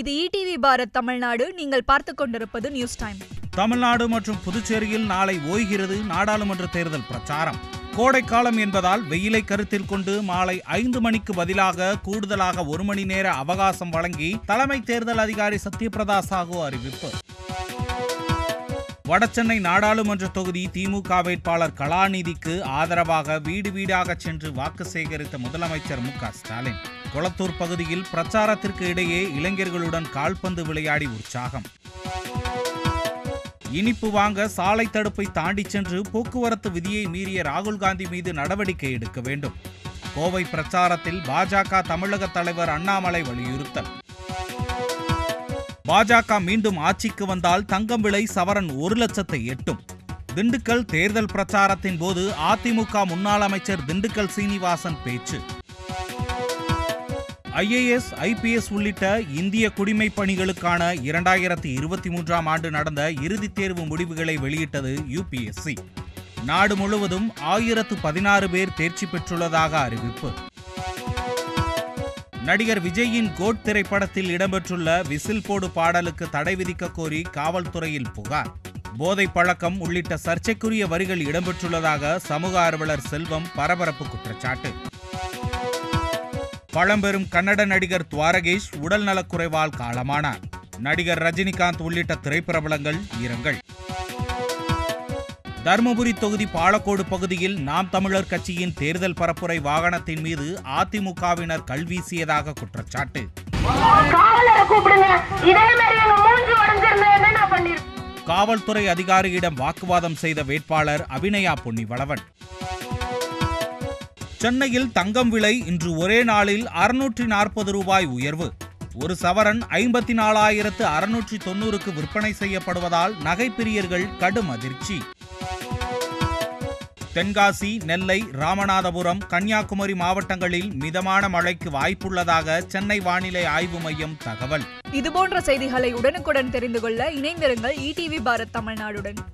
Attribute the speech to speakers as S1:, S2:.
S1: இது ஈடிவி பாரத் தமிழ்நாடு. நீங்கள் பார்த்துக் கொண்டிருப்பது நியூஸ் டைம்.
S2: தமிழ்நாடு மற்றும் புதுச்சேரியில் நாளை ஓய்கிறது நாடாளுமன்ற தேர்தல் பிரச்சாரம். கோடைக்காலம் என்பதால் வெயிலை கருத்தில் கொண்டு மாலை 5 மணிக்கு பதிலாக கூடுதலாக 1 மணி நேர அவகாசம் வழங்கி தலைமை தேர்தல் அதிகாரி சத்யபிரதா சாஹூ அறிவிப்பு. வடசென்னை நாடாளுமன்ற தொகுதி திமுக வேட்பாளர் கலாநிதிக்கு ஆதரவாக வீடு வீடாக சென்று வாக்கு சேகரித்த முதலமைச்சர் மு க ஸ்டாலின். கொளத்தூர் பகுதியில் பிரச்சாரத்திற்கு இடையே இளைஞர்களுடன் கால்பந்து விளையாடி உற்சாகம். இனிப்பு வாங்க சாலை தடுப்பை தாண்டி சென்று போக்குவரத்து விதியை மீறிய ராகுல் காந்தி மீது நடவடிக்கை எடுக்க வேண்டும். கோவை பிரச்சாரத்தில் பாஜக தமிழக தலைவர் அண்ணாமலை வலியுறுத்தல். பாஜக மீண்டும் ஆட்சிக்கு வந்தால் தங்கம் விலை சவரன் 1 லட்சத்தை எட்டும். திண்டுக்கல் தேர்தல் பிரச்சாரத்தின் போது அதிமுக முன்னாள் அமைச்சர் திண்டுக்கல் சீனிவாசன் பேச்சு. IAS, IPS உள்ளிட்ட இந்திய குடிமைப் பணிகளுக்கான 2023ஆம் ஆண்டு நடந்த இறுதித் தேர்வு முடிவுகளை வெளியிட்டது UPSC. நாடு முழுவதும் 1016 பேர் தேர்ச்சி பெற்றுள்ளதாக அறிவிப்பு. நடிகர் விஜயின் கோட் திரைப்படத்தில் இடம்பெற்றுள்ள விசில் போடு பாடலுக்கு தடை விதிக்க கோரி காவல்துறையில் புகார். போதை பழக்கம் உள்ளிட்ட சர்ச்சைக்குரிய வரிகள் இடம்பெற்றுள்ளதாக சமூக ஆர்வலர் செல்வம் பரபரப்பு குற்றச்சாட்டு. பழம்பெரும் கன்னட நடிகர் துவாரகேஷ் உடல் நலக்குறைவால் காலமானார். நடிகர் ரஜினிகாந்த் உள்ளிட்ட திரைப்பிரபலங்கள் இரங்கல். தருமபுரி தொகுதி பாலக்கோடு பகுதியில் நாம் தமிழர் கட்சியின் தேர்தல் பரப்புரை வாகனத்தின் மீது அதிமுகவினர் கல்வீசியதாக குற்றச்சாட்டு. காவல்துறை அதிகாரியிடம் வாக்குவாதம் செய்த வேட்பாளர் அபிநயா பொன்னிவளவன். சென்னையில் தங்கம் விலை இன்று ஒரே நாளில் 640 ரூபாய் உயர்வு. ஒரு சவரன் 54,690க்கு விற்பனை செய்யப்படுவதால் நகைப்பிரியர்கள் கடும் அதிர்ச்சி. தென்காசி, நெல்லை, ராமநாதபுரம், கன்னியாகுமரி மாவட்டங்களில் மிதமான மழைக்கு வாய்ப்புள்ளதாக சென்னை வானிலை ஆய்வு மையம் தகவல்.
S1: இதுபோன்ற செய்திகளை உடனுக்குடன் தெரிந்து கொள்ள இணைந்திருங்கள் ஈடிவி பாரத் தமிழ்நாடுடன்.